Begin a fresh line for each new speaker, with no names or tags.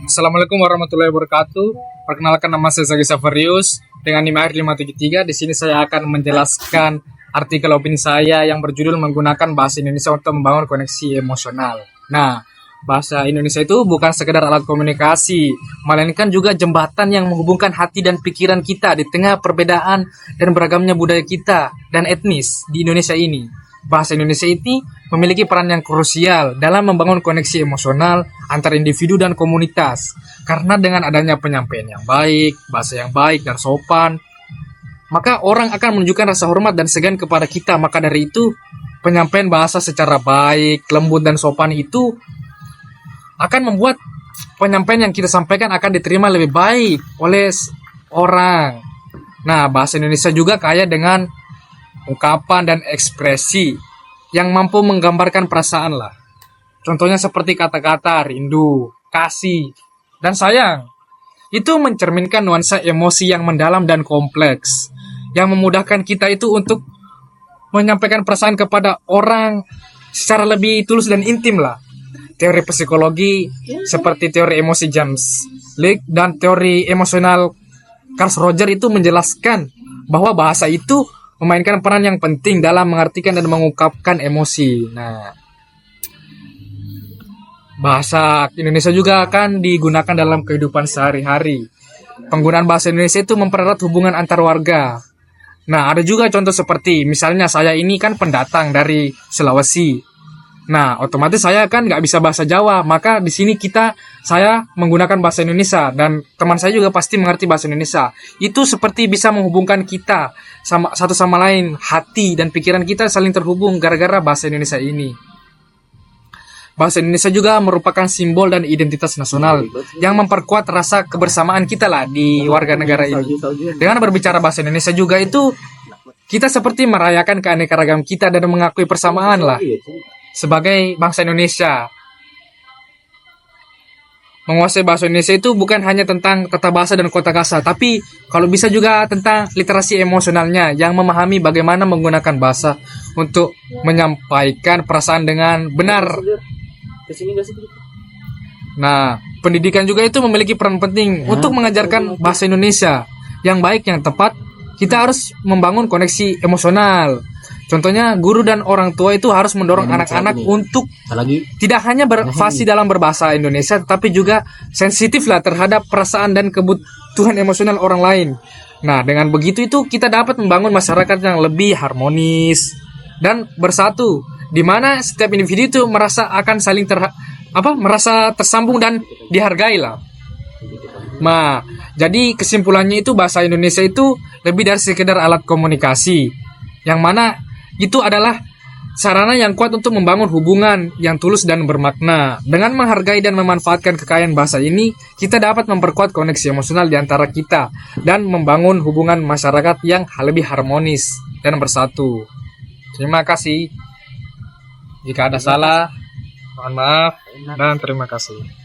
Assalamualaikum warahmatullahi wabarakatuh. Perkenalkan, nama saya Zaki Saverius dengan NIM AIR 573. Di sini saya akan menjelaskan artikel opini saya yang berjudul menggunakan bahasa Indonesia untuk membangun koneksi emosional. Nah, bahasa Indonesia itu bukan sekedar alat komunikasi, melainkan juga jembatan yang menghubungkan hati dan pikiran kita di tengah perbedaan dan beragamnya budaya kita dan etnis di Indonesia ini. Bahasa Indonesia ini memiliki peran yang krusial dalam membangun koneksi emosional antar individu dan komunitas. Karena dengan adanya penyampaian yang baik, bahasa yang baik dan sopan, maka orang akan menunjukkan rasa hormat dan segan kepada kita. Maka dari itu, penyampaian bahasa secara baik, lembut dan sopan itu akan membuat penyampaian yang kita sampaikan akan diterima lebih baik oleh orang. Nah, bahasa Indonesia juga kaya dengan ungkapan dan ekspresi yang mampu menggambarkan perasaan lah. Contohnya seperti kata-kata rindu, kasih, dan sayang. Itu mencerminkan nuansa emosi yang mendalam dan kompleks, yang memudahkan kita itu untuk menyampaikan perasaan kepada orang secara lebih tulus dan intim lah. Teori psikologi seperti teori emosi James Lick dan teori emosional Carl Rogers itu menjelaskan bahwa bahasa itu memainkan peran yang penting dalam mengartikan dan mengungkapkan emosi. Nah, bahasa Indonesia juga akan digunakan dalam kehidupan sehari-hari. Penggunaan bahasa Indonesia itu mempererat hubungan antar warga. Nah, ada juga contoh seperti, misalnya saya ini kan pendatang dari Sulawesi. Nah, otomatis saya kan nggak bisa bahasa Jawa, maka di sini saya menggunakan bahasa Indonesia dan teman saya juga pasti mengerti bahasa Indonesia. Itu seperti bisa menghubungkan kita satu sama lain, hati dan pikiran kita saling terhubung gara-gara bahasa Indonesia ini. Bahasa Indonesia juga merupakan simbol dan identitas nasional yang memperkuat rasa kebersamaan kita lah di warga negara ini. Dengan berbicara bahasa Indonesia juga itu kita seperti merayakan keanekaragaman kita dan mengakui persamaan lah. Sebagai bangsa Indonesia, menguasai bahasa Indonesia itu bukan hanya tentang tata bahasa dan kosakata, tapi kalau bisa juga tentang literasi emosionalnya yang memahami bagaimana menggunakan bahasa untuk menyampaikan perasaan dengan benar. Nah, pendidikan juga itu memiliki peran penting untuk mengajarkan bahasa Indonesia yang baik, yang tepat. Kita harus membangun koneksi emosional. Contohnya, guru dan orang tua itu harus mendorong anak-anak untuk tidak hanya berfasih dalam berbahasa Indonesia, tetapi juga sensitif lah terhadap perasaan dan kebutuhan emosional orang lain. Nah, dengan begitu itu kita dapat membangun masyarakat yang lebih harmonis dan bersatu, di mana setiap individu itu merasa akan saling merasa tersambung dan dihargai lah. Nah, jadi kesimpulannya itu bahasa Indonesia itu lebih dari sekedar alat komunikasi, yang mana itu adalah sarana yang kuat untuk membangun hubungan yang tulus dan bermakna. Dengan menghargai dan memanfaatkan kekayaan bahasa ini, kita dapat memperkuat koneksi emosional di antara kita dan membangun hubungan masyarakat yang lebih harmonis dan bersatu. Terima kasih. Jika ada salah, mohon maaf dan terima kasih.